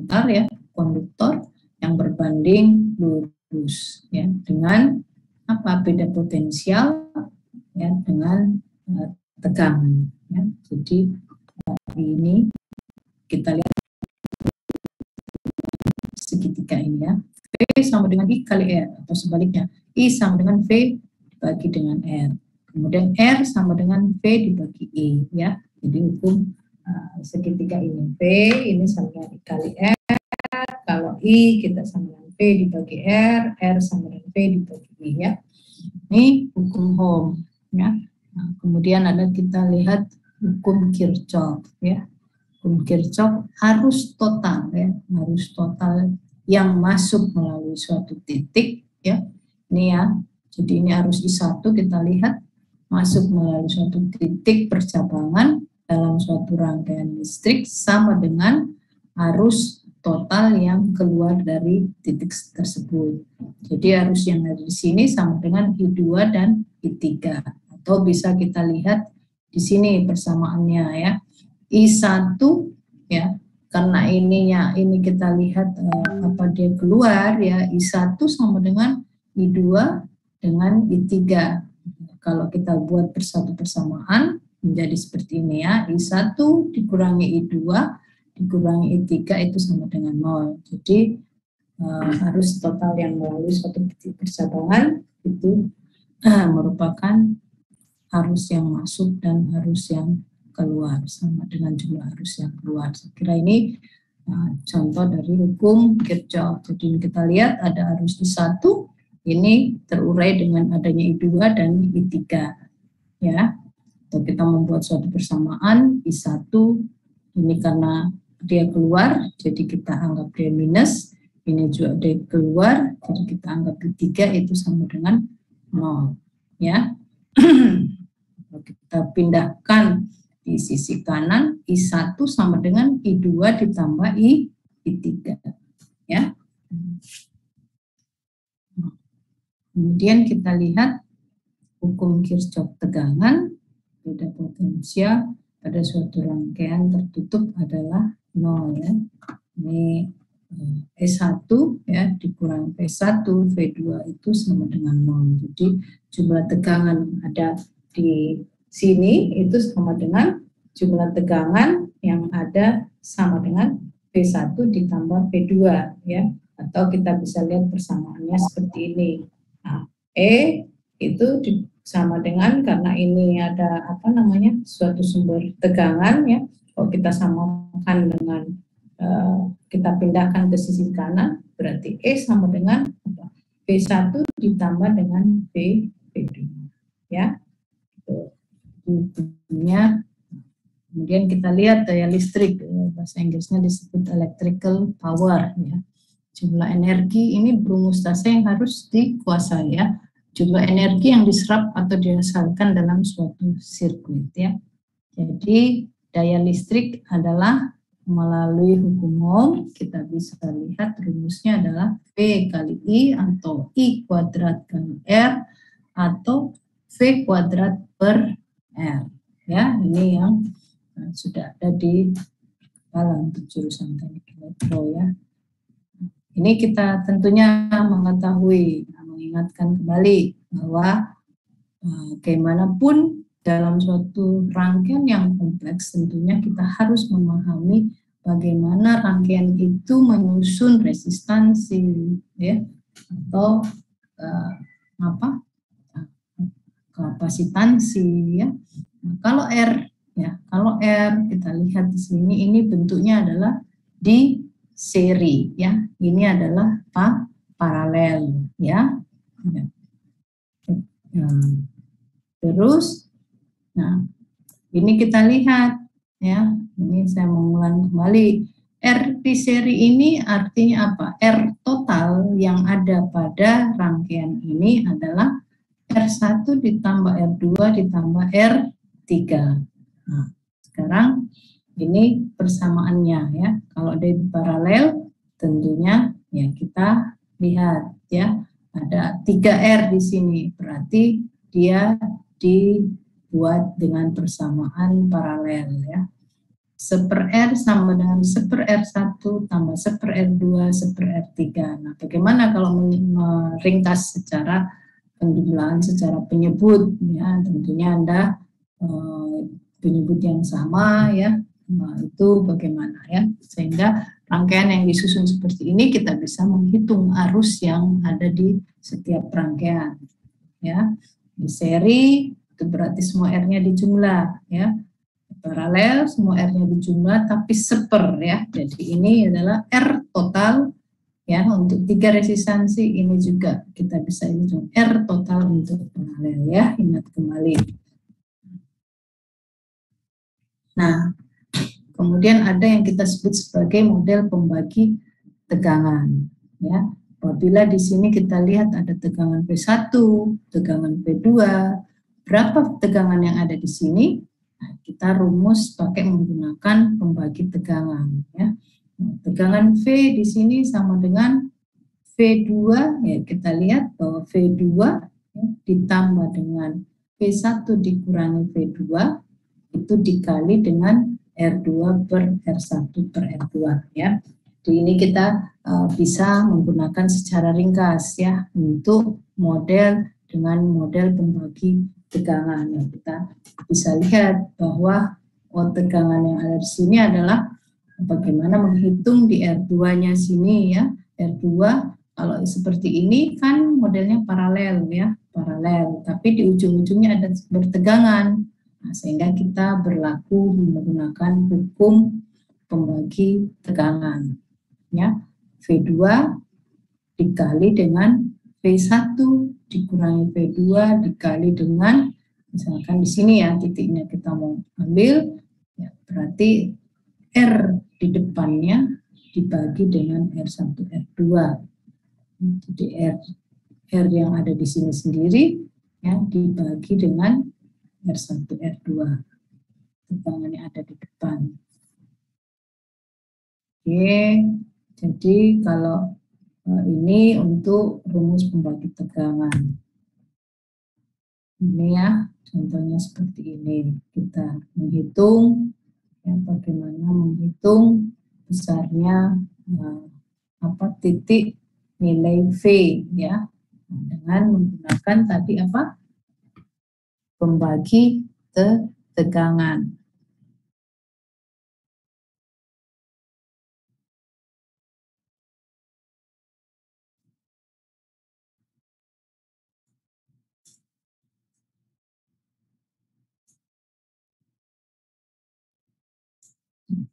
horizontal ya, konduktor yang berbanding lurus ya, dengan apa, beda potensial ya, dengan tegangan ya. Jadi ini kita lihat segitiga ini ya, V sama dengan I kali R, atau sebaliknya I sama dengan V dibagi dengan R, kemudian R sama dengan V dibagi I ya. Jadi hukum segitiga ini, V ini sama dengan I kali R, kalau I kita sama dengan V dibagi R, R sama dengan V dibagi I ya. Ini hukum Ohm ya. Nah, kemudian ada kita lihat hukum Kirchhoff ya. Hukum Kirchhoff arus total ya, arus total yang masuk melalui suatu titik ya. Ini ya. Jadi ini arus I1 kita lihat masuk melalui suatu titik percabangan dalam suatu rangkaian listrik sama dengan arus total yang keluar dari titik tersebut. Jadi arus yang ada di sini sama dengan I2 dan I3. Atau bisa kita lihat di sini persamaannya ya. I1 ya, karena ini kita lihat apa dia keluar ya, I1 sama dengan I2 dengan I3. Kalau kita buat persatu persamaan menjadi seperti ini ya, I1 dikurangi I2 dikurangi I3 itu sama dengan 0. Jadi arus total yang melalui suatu titik percabangan itu merupakan arus yang masuk dan arus yang keluar sama dengan jumlah arus yang keluar. Saya kira ini contoh dari hukum Kirchhoff. Jadi kita lihat ada arus I1 ini terurai dengan adanya I2 dan I3 ya. Atau kita membuat suatu persamaan I1 ini karena dia keluar, jadi kita anggap dia minus. Ini juga dia keluar, jadi kita anggap I3 itu sama dengan 0. Ya. Kita pindahkan di sisi kanan, I1 sama dengan I2 ditambah I3. Ya. Kemudian kita lihat hukum Kirchhoff tegangan, beda potensial pada suatu rangkaian tertutup adalah 0 ya. Ini S1 ya dikurang P1 V2 itu sama dengan 0. Jadi jumlah tegangan ada di sini itu sama dengan jumlah tegangan yang ada sama dengan P1 ditambah P2 ya. Atau kita bisa lihat persamaannya seperti ini. Nah, E itu sama dengan, karena ini ada apa namanya, suatu sumber tegangan ya. Kalau kita samakan dengan kita pindahkan ke sisi kanan, berarti E sama dengan P1 ditambah dengan P2 ya. Intinya. Kemudian kita lihat daya listrik, bahasa Inggrisnya disebut electrical power ya. Jumlah energi ini bermustasa yang harus dikuasai ya. Jumlah energi yang diserap atau dihasilkan dalam suatu sirkuit ya. Jadi daya listrik adalah melalui hukum Ohm, kita bisa lihat rumusnya adalah V kali I atau I kuadrat kali R atau V kuadrat per R ya. Ini yang sudah ada di kepala untuk jurusan teknik elektro ya. Ini kita tentunya mengetahui, mengingatkan kembali bahwa bagaimanapun dalam suatu rangkaian yang kompleks tentunya kita harus memahami bagaimana rangkaian itu menyusun resistansi ya, atau kapasitansi ya. Nah, kalau R ya, kalau R kita lihat di sini ini bentuknya adalah di seri ya. Ini adalah paralel ya. Terus nah, ini kita lihat ya. Ini saya mengulang kembali. R di seri ini artinya apa? R total yang ada pada rangkaian ini adalah R1 ditambah R2 ditambah R3. Nah, sekarang ini persamaannya ya. Kalau di paralel tentunya ya kita lihat ya ada 3R di sini, berarti dia dibuat dengan persamaan paralel ya. 1/R sama dengan 1/R1 tambah 1/R2 1/R3. Nah, bagaimana kalau meringkas secara penjumlahan secara penyebut, ya tentunya Anda penyebut yang sama, ya. Nah, itu bagaimana, ya, sehingga rangkaian yang disusun seperti ini kita bisa menghitung arus yang ada di setiap rangkaian, ya. Di seri itu berarti semua R-nya dijumlah, ya. Paralel semua R-nya dijumlah tapi seper, ya. Jadi ini adalah R total, ya, untuk 3 resistansi. Ini juga kita bisa hitung R total untuk paralel, ya. Ingat kembali. Nah, kemudian ada yang kita sebut sebagai model pembagi tegangan, ya. Apabila di sini kita lihat ada tegangan P1, tegangan P2, berapa tegangan yang ada di sini? Nah, kita rumus pakai menggunakan pembagi tegangan, ya. Nah, tegangan V di sini sama dengan V2, ya, kita lihat bahwa V2, ya, ditambah dengan V1 dikurangi V2 itu dikali dengan R2 per R1 per R2, ya. Di ini kita bisa menggunakan secara ringkas, ya, untuk model dengan model pembagi tegangan. Ya, kita bisa lihat bahwa tegangan yang ada di sini adalah bagaimana menghitung di R2-nya sini, ya. R2 kalau seperti ini kan modelnya paralel, ya, paralel, tapi di ujung-ujungnya ada bertegangan. Nah, sehingga kita berlaku menggunakan hukum pembagi tegangan, ya. V2 dikali dengan V1 dikurangi V2 dikali dengan, misalkan di sini, ya, titiknya kita mau ambil, ya, berarti R di depannya dibagi dengan R1 R2. Jadi R yang ada di sini sendiri, ya, dibagi dengan R1 R2, tegangan yang ada di depan. Oke, jadi kalau ini untuk rumus pembagi tegangan. Ini, ya, contohnya seperti ini. Kita menghitung, ya, bagaimana menghitung besarnya titik nilai V, ya, dengan menggunakan tadi apa? Pembagi tegangan.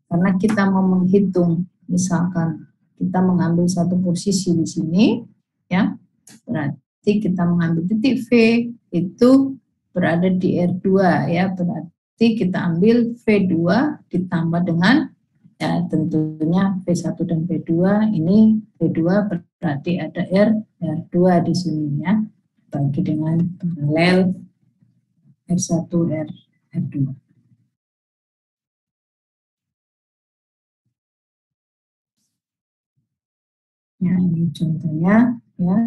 Karena kita mau menghitung, misalkan kita mengambil satu posisi di sini, ya, berarti kita mengambil titik V itu berada di R2, ya, berarti kita ambil V2 ditambah dengan, ya, tentunya V1 dan V2, ini V2 berarti ada R2 di sini, ya, bagi dengan paralel R1 R2. Ya, ini contohnya, ya,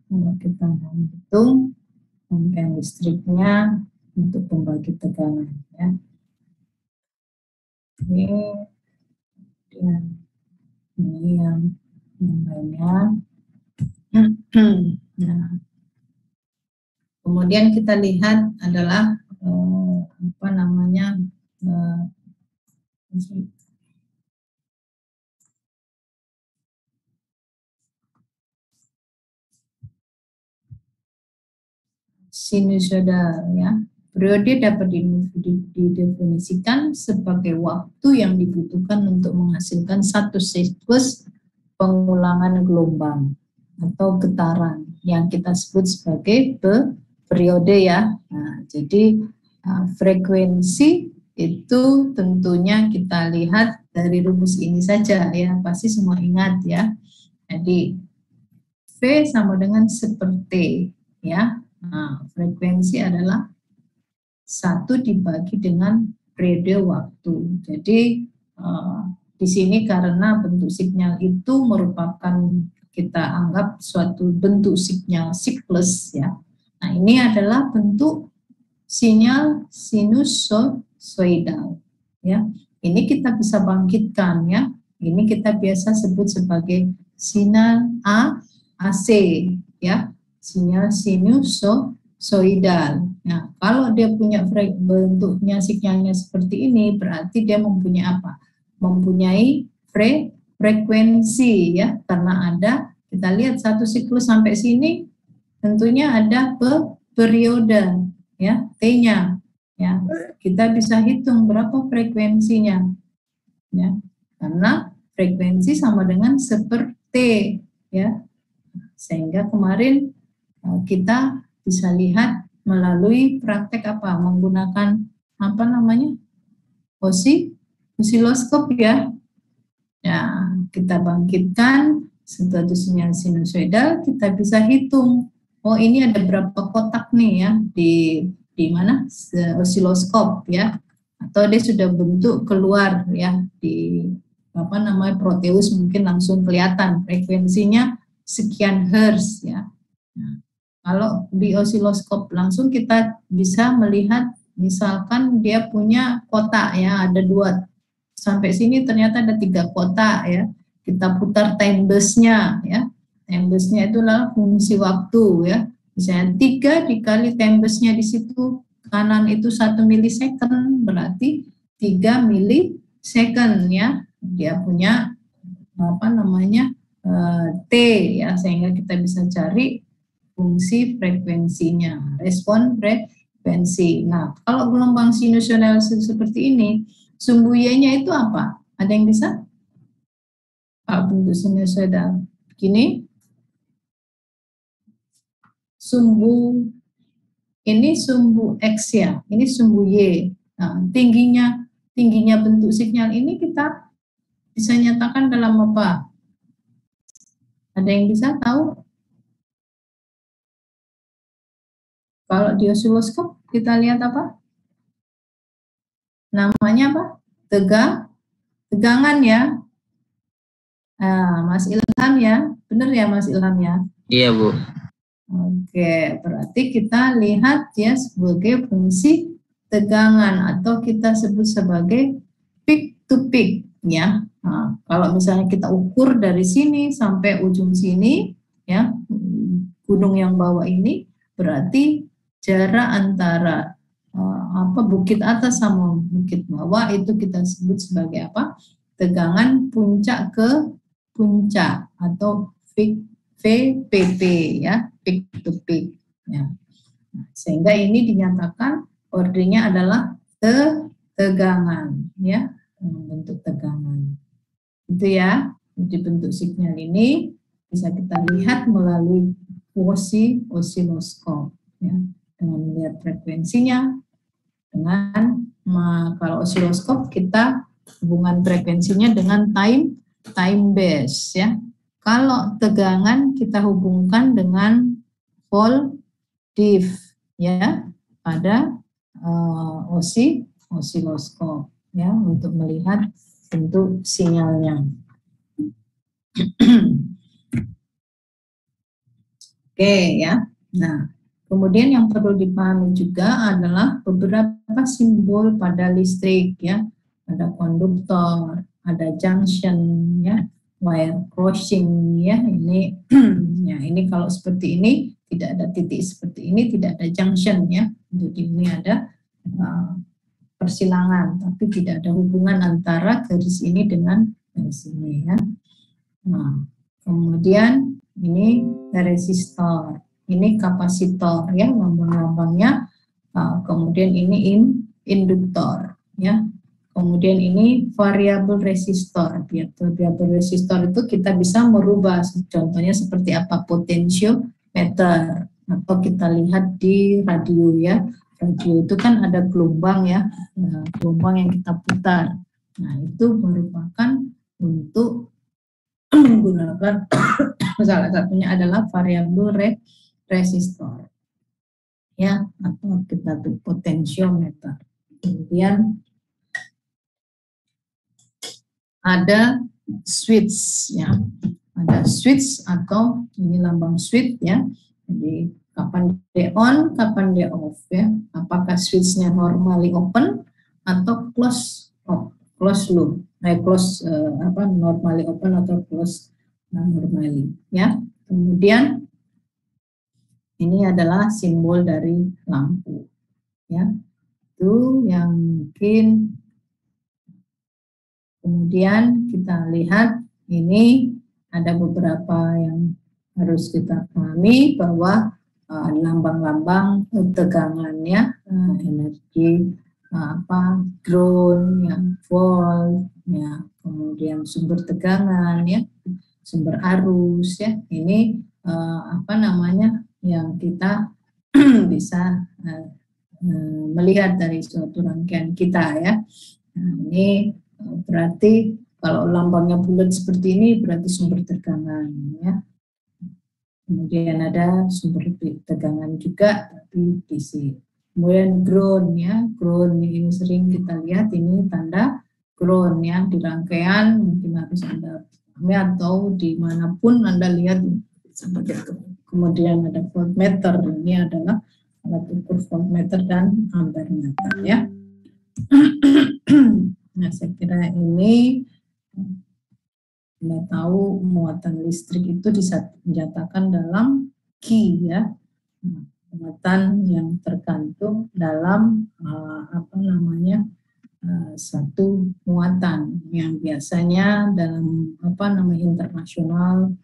kalau kita mau hitung rangkaian listriknya untuk pembagi tegangan, ya. Ini yang lainnya. Nah, kemudian kita lihat adalah sinusoidal, ya. Periode dapat didefinisikan sebagai waktu yang dibutuhkan untuk menghasilkan satu siklus pengulangan gelombang atau getaran yang kita sebut sebagai periode, ya. Nah, jadi frekuensi itu tentunya kita lihat dari rumus ini saja, ya, pasti semua ingat, ya. Jadi V sama dengan seperti, ya. Nah, frekuensi adalah 1 dibagi dengan periode waktu. Jadi di sini karena bentuk sinyal itu merupakan kita anggap suatu bentuk sinyal siklus, ya. Nah, ini adalah bentuk sinyal sinusoidal, ya. Ini kita bisa bangkitkan ya. Ini kita biasa sebut sebagai sinyal AC ya, sinyal sinusoidal. Nah, kalau dia punya bentuknya sinyalnya seperti ini, berarti dia mempunyai apa? Mempunyai frekuensi ya, karena ada, kita lihat satu siklus sampai sini tentunya ada periode ya, T-nya ya. Kita bisa hitung berapa frekuensinya ya, karena frekuensi sama dengan seperti ya, sehingga kemarin kita bisa lihat melalui praktek apa, menggunakan apa namanya, osiloskop ya. Ya, kita bangkitkan suatu sinyal sinusoidal, kita bisa hitung, oh ini ada berapa kotak nih ya di mana osiloskop ya, atau dia sudah bentuk keluar ya di apa namanya proteus, mungkin langsung kelihatan frekuensinya sekian hertz ya. Nah, kalau di osiloskop langsung kita bisa melihat, misalkan dia punya kotak ya, ada 2 sampai sini ternyata ada 3 kotak ya. Kita putar time bus-nya ya. Time bus-nya itulah fungsi waktu ya. Misalnya 3 dikali time bus-nya di situ kanan itu 1 milisecond, berarti 3 milisecond ya. Dia punya apa namanya T ya, sehingga kita bisa cari fungsi frekuensinya, respon frekuensi. Nah, kalau gelombang sinusoidal seperti ini, sumbu Y-nya itu apa? Ada yang bisa? Bentuk sinusoidal begini. Sumbu ini sumbu X ya, ini sumbu Y. Nah, tingginya bentuk sinyal ini kita bisa nyatakan dalam apa? Ada yang bisa tahu? Kalau di osiloskop kita lihat apa? Namanya apa? Tegangan ya. Nah, Mas Ilham ya, benar ya Mas Ilham ya? Iya Bu. Oke, berarti kita lihat ya sebagai fungsi tegangan atau kita sebut sebagai peak to peak ya. Nah, kalau misalnya kita ukur dari sini sampai ujung sini ya, gunung yang bawah ini, berarti jarak antara bukit atas sama bukit bawah itu kita sebut sebagai apa? Tegangan puncak ke puncak atau VPP ya, peak to peak ya. Sehingga ini dinyatakan ordernya adalah tegangan ya, bentuk tegangan. Itu ya, di bentuk sinyal ini bisa kita lihat melalui osiloskop ya, dengan melihat frekuensinya. Dengan kalau osiloskop kita hubungan frekuensinya dengan time base ya. Kalau tegangan kita hubungkan dengan voltage ya pada osiloskop ya, untuk melihat bentuk sinyalnya. Oke ya. Nah, kemudian yang perlu dipahami juga adalah beberapa simbol pada listrik ya. Ada konduktor, ada junction ya, wire crossing ya. Ini ya, ini kalau seperti ini tidak ada titik seperti ini, tidak ada junction ya. Jadi ini ada persilangan, tapi tidak ada hubungan antara garis ini dengan garis ini ya. Nah, kemudian ini resistor, ini kapasitor ya, lambang-lambangnya. Kemudian ini induktor ya. Kemudian ini variabel resistor. Variabel resistor itu kita bisa merubah, contohnya seperti apa, potensiometer, atau kita lihat di radio ya. Radio itu kan ada gelombang ya, gelombang yang kita putar. Nah, itu merupakan untuk menggunakan salah satunya adalah variabel resistor ya, atau kita potensiometer. Kemudian ada switch ya, ada switch atau ini lambang switch ya. Jadi kapan dia on, kapan dia off ya. Apakah switchnya normally open atau close close loop, normally open atau close normally, ya. Kemudian ini adalah simbol dari lampu, ya. Itu yang mungkin. Kemudian kita lihat ini ada beberapa yang harus kita pahami bahwa lambang-lambang tegangannya, energi ground, ya, volt, ya, kemudian sumber tegangan, ya, sumber arus, ya, ini yang kita bisa melihat dari suatu rangkaian kita, ya. Nah, ini berarti kalau lambangnya bulat seperti ini berarti sumber tegangan, ya. Kemudian ada sumber tegangan juga tapi DC. Kemudian ground, ya, ground ini sering kita lihat ini tanda ground, ya, di rangkaian mungkin harus Anda pahami atau dimanapun Anda lihat seperti itu. Kemudian ada voltmeter, ini adalah alat ukur voltmeter dan ampermeter, ya. Nah, saya kira ini Anda tahu muatan listrik itu dinyatakan dalam Q, ya, muatan yang tergantung dalam satu muatan yang biasanya dalam internasional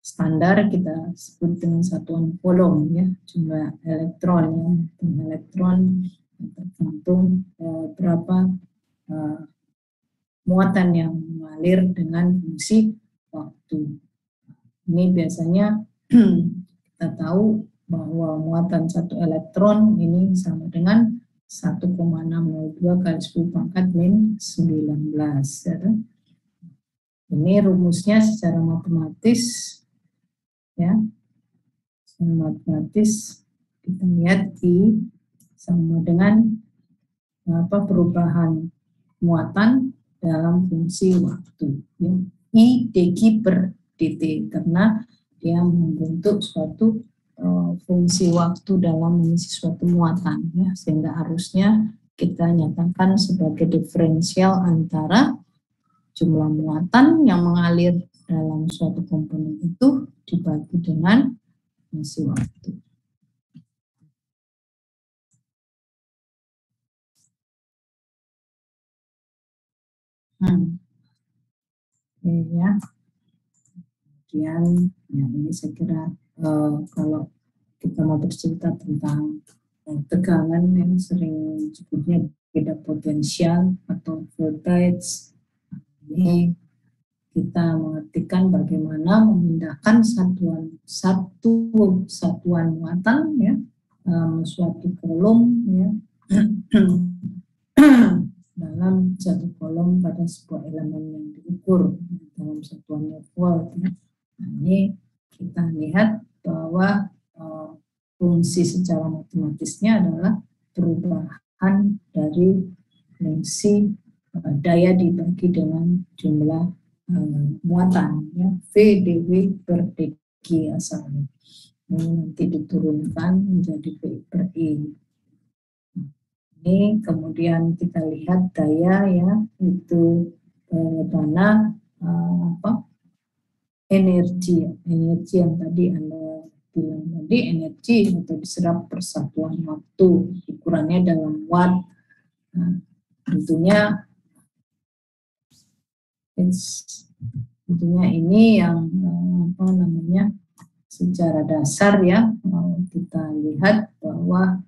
standar kita sebut dengan satuan coulomb, ya, jumlah elektron, ya, elektron tergantung berapa muatan yang mengalir dengan fungsi waktu. Ini biasanya kita tahu bahwa muatan satu elektron ini sama dengan 1,602 kali 10 pangkat min 19. Ya. Ini rumusnya secara matematis, ya. Secara matematis kita lihat I sama dengan perubahan muatan dalam fungsi waktu, ya. I dq per dt, karena dia membentuk suatu fungsi waktu dalam mengisi suatu muatan, ya, sehingga harusnya kita nyatakan sebagai diferensial antara jumlah muatan yang mengalir dalam suatu komponen itu dibagi dengan fungsi waktu. Ya. Kemudian, ya, ini saya kira kalau kita mau bercerita tentang tegangan yang sering disebutnya beda potensial atau voltage, ini kita mengartikan bagaimana memindahkan satuan muatan, ya, suatu kolom, ya, dalam satu kolom pada sebuah elemen yang diukur dalam satuannya volt, ya. Nah, ini kita lihat bahwa fungsi secara matematisnya adalah perubahan dari fungsi daya dibagi dengan jumlah muatan, ya, V dW per dq asalnya. Ini nanti diturunkan menjadi V per E. Ini kemudian kita lihat daya, ya, itu bagaimana energi yang tadi Anda bilang tadi, energi atau diserap persatuan waktu, ukurannya dalam watt. Nah, tentunya ini yang secara dasar, ya, kita lihat bahwa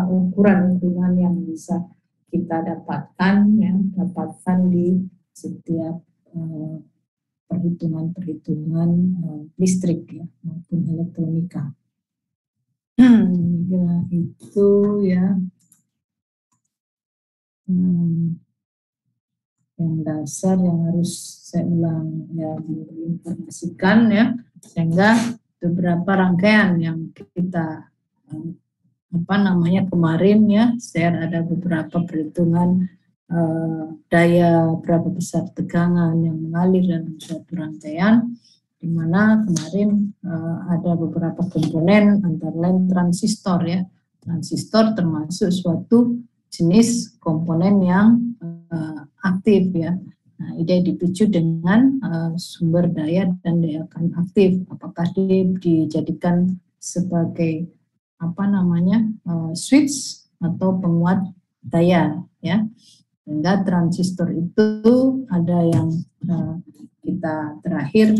ukuran-ukuran yang bisa kita dapatkan, ya, di setiap perhitungan listrik, ya, maupun elektronika. Itu, ya, yang dasar yang harus saya ulang, ya, diinformasikan, ya, sehingga beberapa rangkaian yang kita kemarin, ya, share ada beberapa perhitungan daya berapa besar tegangan yang mengalir dalam suatu rangkaian, di mana kemarin ada beberapa komponen antara lain transistor, ya, transistor termasuk suatu jenis komponen yang aktif ya. Nah, dia dipicu dengan sumber daya dan daya aktif. Apakah dia dijadikan sebagai switch atau penguat daya ya. Sehingga transistor itu ada yang kita terakhir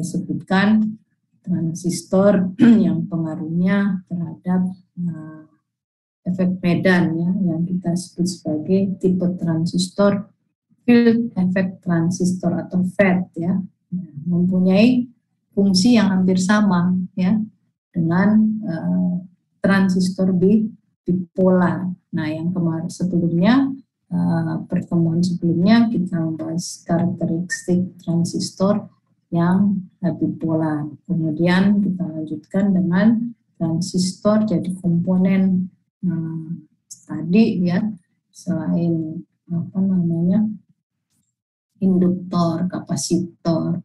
sebutkan transistor yang pengaruhnya terhadap efek medan ya, yang kita sebut sebagai tipe transistor field effect transistor atau FET ya, mempunyai fungsi yang hampir sama ya dengan transistor bipolar. Nah, yang kemarin sebelumnya pertemuan sebelumnya kita membahas karakteristik transistor yang bipolar. Kemudian kita lanjutkan dengan transistor jadi komponen tadi ya, selain induktor, kapasitor,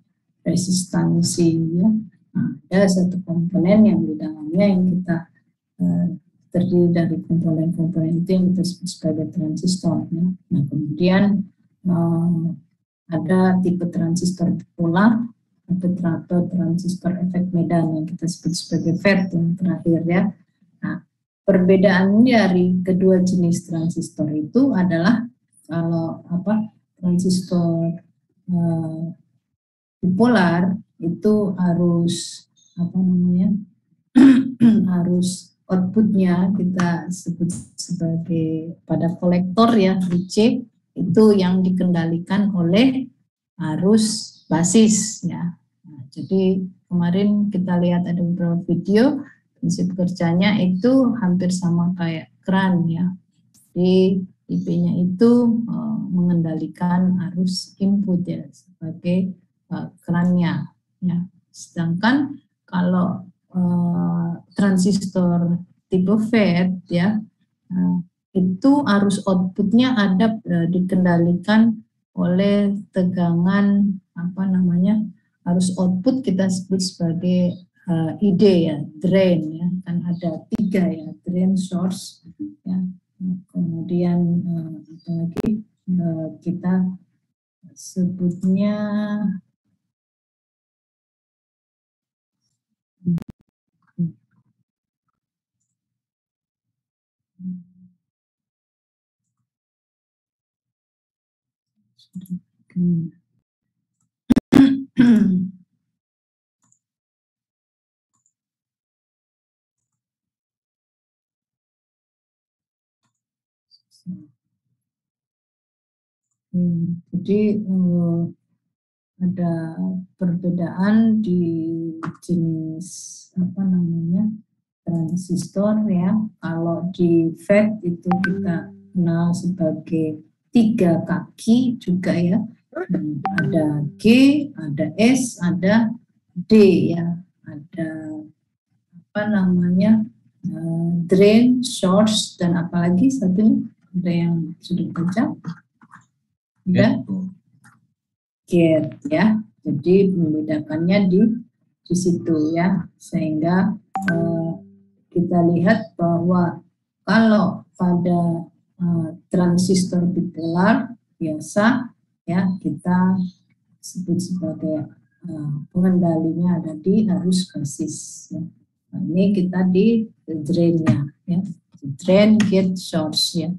resistansi ya. Nah, ada satu komponen yang di dalamnya yang kita terdiri dari komponen-komponen itu yang kita sebut sebagai transistor ya. Nah, kemudian ada tipe transistor bipolar atau transistor efek medan yang kita sebut sebagai FET yang terakhir ya. Nah, perbedaan dari kedua jenis transistor itu adalah kalau transistor bipolar itu harus harus outputnya kita sebut sebagai pada kolektor ya, DC, itu yang dikendalikan oleh arus basis ya. Nah, jadi kemarin kita lihat ada beberapa video, prinsip kerjanya itu hampir sama kayak keran ya. Di IP-nya itu mengendalikan arus input ya sebagai kerannya ya. Sedangkan kalau transistor tipe FET ya, itu arus outputnya ada dikendalikan oleh tegangan arus output kita sebut sebagai ID ya, drain ya, kan ada 3 ya, drain, source ya. Kemudian apalagi kita sebutnya jadi ada perbedaan di jenis transistor ya. Kalau di FET itu kita kenal sebagai 3 kaki juga ya. Ada G, ada S, ada D ya. Ada drain, source, dan apalagi satu ada yang sudah baca ya, gate ya. Jadi membedakannya di situ ya, sehingga kita lihat bahwa kalau pada transistor bipolar biasa ya, kita sebut sebagai pengendalinya ada di arus basis ya. Nah, ini kita di drainnya ya, drain, gate, source ya,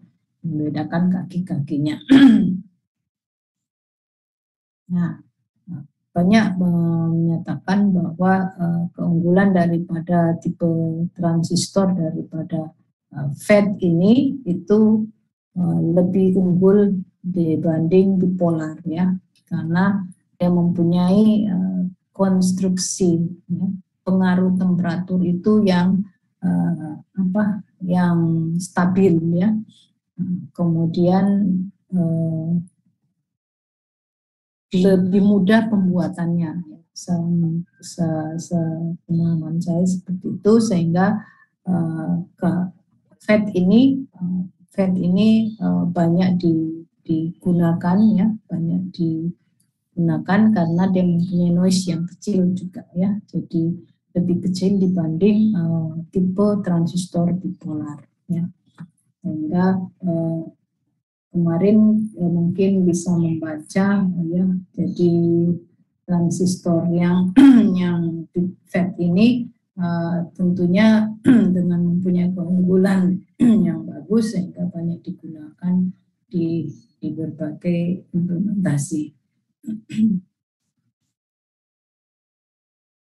membedakan kaki-kakinya. Nah, banyak menyatakan bahwa keunggulan daripada tipe transistor daripada FET ini itu lebih unggul dibanding bipolar ya, karena dia mempunyai konstruksi ya, pengaruh temperatur itu yang yang stabil ya. Kemudian lebih mudah pembuatannya, pemahaman saya seperti itu, sehingga FET ini banyak digunakan ya, karena dia mempunyai noise yang kecil juga ya. Jadi lebih kecil dibanding tipe transistor bipolar, ya. Sehingga kemarin mungkin bisa membaca, ya, jadi transistor yang yang FET ini tentunya dengan mempunyai keunggulan yang bagus sehingga banyak digunakan di berbagai implementasi.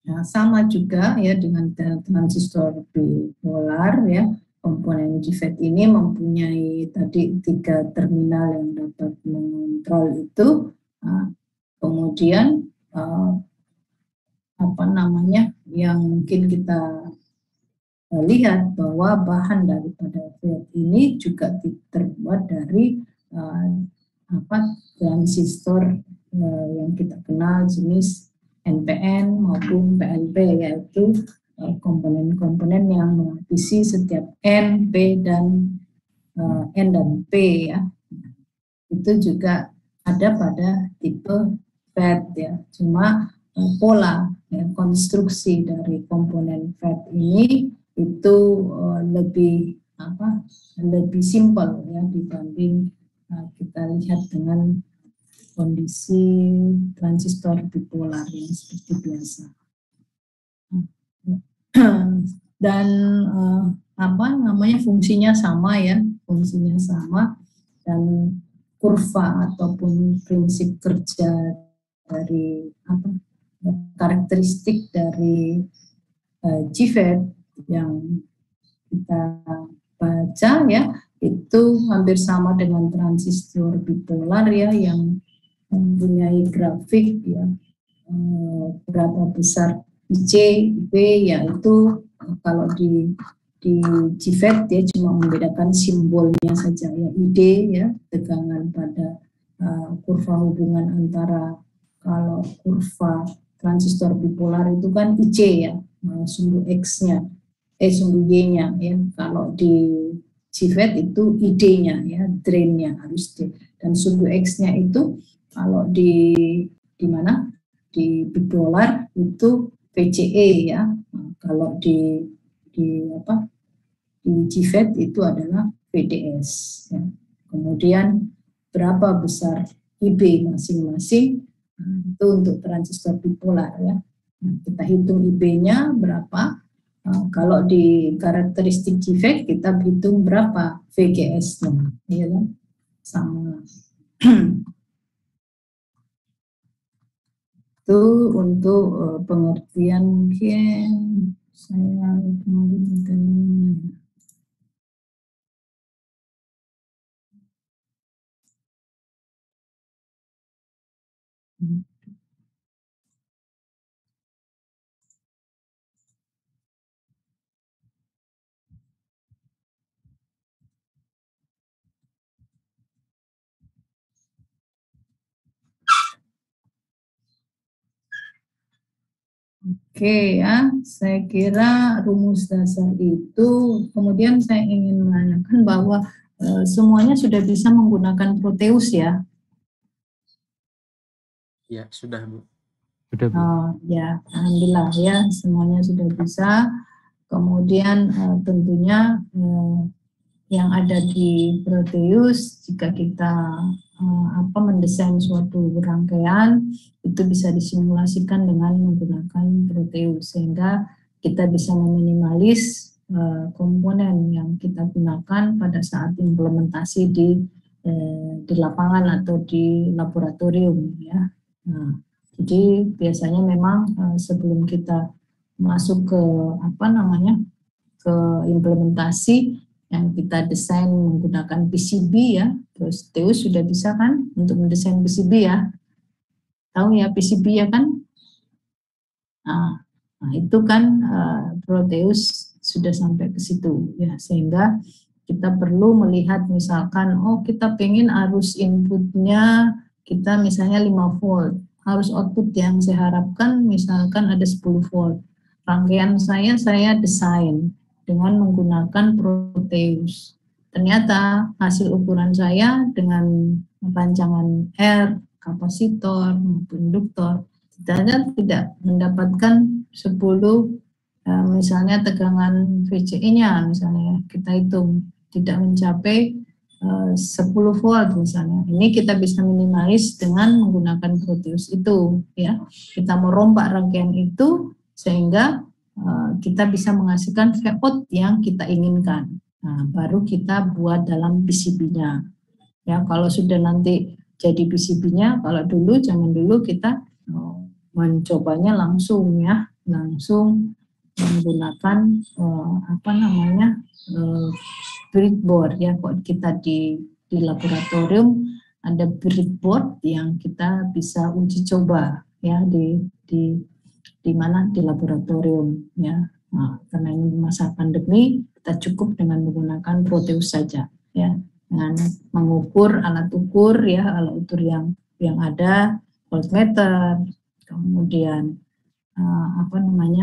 Nah, sama juga ya dengan transistor bipolar, ya, komponen JFET ini mempunyai tadi 3 terminal yang dapat mengontrol itu. Nah, kemudian apa namanya yang mungkin kita lihat bahwa bahan daripada FET ini juga terbuat dari transistor yang kita kenal jenis NPN maupun PNP, yaitu komponen-komponen yang mengisi setiap N, P, dan N dan P, ya. Itu juga ada pada tipe FET, ya. Cuma pola, ya, konstruksi dari komponen FET ini itu lebih simpel, ya, dibanding kita lihat dengan kondisi transistor bipolar yang seperti biasa. Dan fungsinya sama, ya, fungsinya sama, dan kurva ataupun prinsip kerja dari karakteristik dari JFET yang kita baca, ya, itu hampir sama dengan transistor bipolar, ya, yang mempunyai grafik, ya, berapa besar IC, IP, yaitu kalau di JFET dia cuma membedakan simbolnya saja, ya, ID, ya, tegangan pada kurva hubungan antara, kalau kurva transistor bipolar itu kan IC, ya, sumbu X-nya, sumbu Y-nya, ya. Kalau di JFET itu ID-nya, ya, drain-nya harus D, dan sumbu X-nya itu kalau di mana di bipolar itu VCE, ya. Nah, kalau di JFET itu adalah VDS, ya. Kemudian berapa besar IB masing-masing, itu untuk transistor bipolar, ya. Nah, kita hitung IB-nya berapa. Kalau di karakteristik JFET kita hitung berapa VGS-nya, ya kan? Sama. Itu untuk pengertian, mungkin saya kemarin materinya. Oke, ya, saya kira rumus dasar itu, kemudian saya ingin menanyakan bahwa semuanya sudah bisa menggunakan Proteus, ya? Ya, sudah, Bu. Sudah, Bu. Ya, alhamdulillah, ya, semuanya sudah bisa. Kemudian tentunya yang ada di Proteus, jika kita mendesain suatu rangkaian, itu bisa disimulasikan dengan menggunakan Proteus, sehingga kita bisa meminimalis komponen yang kita gunakan pada saat implementasi di lapangan atau di laboratorium, ya. Nah, jadi biasanya memang sebelum kita masuk ke ke implementasi yang kita desain menggunakan PCB, ya. Terus Teus sudah bisa kan untuk mendesain PCB, ya. Tahu, ya, PCB, ya kan? Nah itu kan Proteus sudah sampai ke situ, ya, sehingga kita perlu melihat misalkan, kita pengen arus inputnya kita misalnya 5 volt, arus output yang saya harapkan misalkan ada 10 volt. Rangkaian saya desain dengan menggunakan Proteus. Ternyata hasil ukuran saya dengan rancangan R, kapasitor maupun induktor, ternyata tidak mendapatkan 10 misalnya tegangan VCI-nya misalnya kita hitung tidak mencapai 10 volt misalnya. Ini kita bisa minimalis dengan menggunakan Proteus itu ya. Kita merombak rangkaian itu sehingga kita bisa menghasilkan VOUT yang kita inginkan. Nah, baru kita buat dalam PCB-nya. Ya, kalau sudah nanti jadi PCB-nya, kalau dulu zaman dulu kita mencobanya langsung ya, langsung menggunakan breadboard ya. Kok kita di laboratorium ada breadboard yang kita bisa uji coba ya di mana di laboratorium ya. Nah, karena ini masa pandemi kita cukup dengan menggunakan Proteus saja ya, dengan mengukur alat ukur ya, alat ukur yang ada, voltmeter, kemudian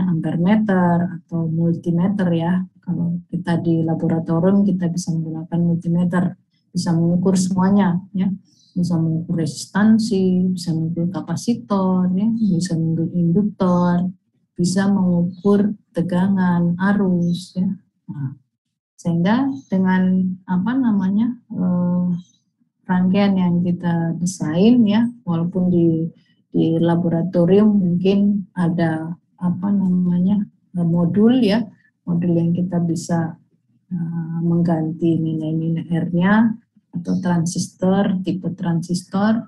ampermeter atau multimeter ya. Kalau kita di laboratorium kita bisa menggunakan multimeter, bisa mengukur semuanya ya, bisa mengukur resistansi, bisa mengukur kapasitor ya, bisa mengukur induktor, bisa mengukur tegangan arus ya. Nah, sehingga dengan rangkaian yang kita desain ya, walaupun di laboratorium mungkin ada modul ya, modul yang kita bisa mengganti nilai-nilai R-nya atau transistor, tipe transistor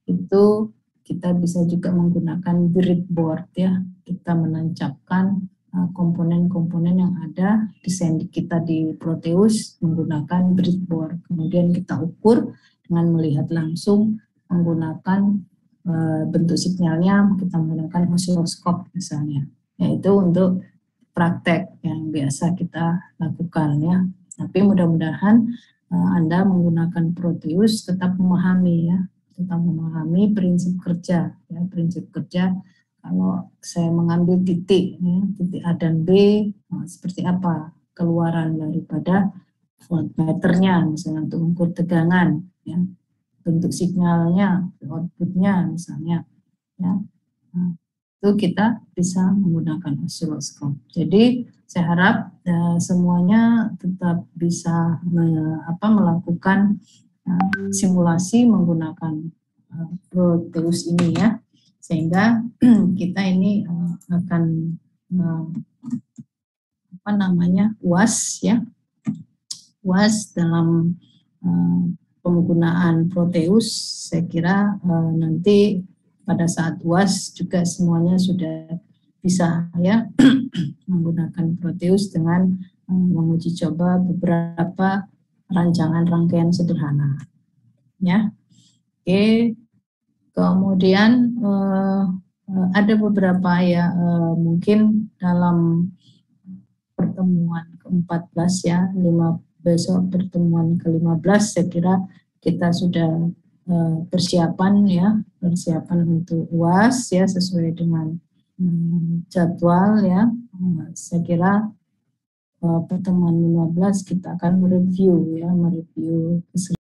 itu kita bisa juga menggunakan breadboard ya, kita menancapkan komponen-komponen yang ada desain kita di Proteus menggunakan breadboard, kemudian kita ukur dengan melihat langsung menggunakan bentuk sinyalnya, kita menggunakan osiloskop misalnya, yaitu untuk praktek yang biasa kita lakukan ya. Tapi mudah-mudahan Anda menggunakan Proteus tetap memahami ya, tetap memahami prinsip kerja ya, prinsip kerja. Kalau saya mengambil titik ya, titik A dan B, seperti apa keluaran daripada voltmeternya misalnya untuk mengukur tegangan ya, bentuk sinyalnya, outputnya misalnya ya. Nah, itu kita bisa menggunakan osiloskop. Jadi saya harap semuanya tetap bisa melakukan simulasi menggunakan Proteus ini ya, sehingga kita ini akan UAS ya, UAS dalam penggunaan Proteus. Saya kira nanti pada saat UAS juga semuanya sudah bisa ya menggunakan Proteus dengan menguji coba beberapa rancangan rangkaian sederhana ya. Oke, kemudian ada beberapa ya mungkin dalam pertemuan ke-14 ya, besok pertemuan ke-15 saya kira kita sudah persiapan untuk UAS ya sesuai dengan jadwal ya. Saya kira pertemuan 15 kita akan mereview